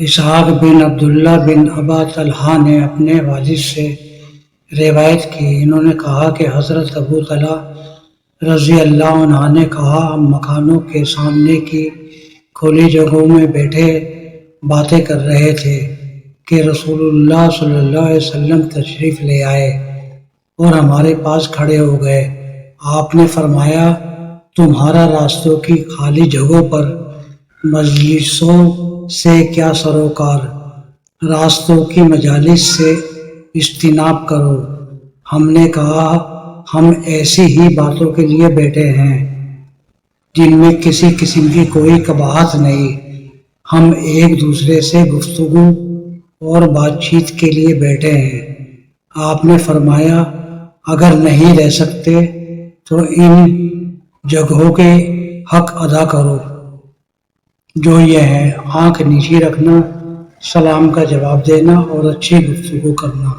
اسحاق بن عبداللہ بن ابا طلحہ نے اپنے والد سے روایت کی، انہوں نے کہا کہ حضرت ابو طلحہ رضی اللہ عنہ نے کہا، ہم مکانوں کے سامنے کی کھلی جگہوں میں بیٹھے باتیں کر رہے تھے کہ رسول اللہ صلی اللہ علیہ وسلم تشریف لے آئے اور ہمارے پاس کھڑے ہو گئے۔ آپ نے فرمایا، تمہارا راستوں کی خالی جگہوں پر مجلسوں سے کیا سروکار، راستوں کی مجالس سے اجتناب کرو۔ ہم نے کہا، ہم ایسی ہی باتوں کے لیے بیٹھے ہیں جن میں کسی قسم کی کوئی قباحت نہیں، ہم ایک دوسرے سے گفتگو اور بات چیت کے لیے بیٹھے ہیں۔ آپ نے فرمایا، اگر نہیں رہ سکتے تو ان جگہوں کے حق ادا کرو، جو یہ ہے آنکھ نیچی رکھنا، سلام کا جواب دینا اور اچھی گفتگو کرنا۔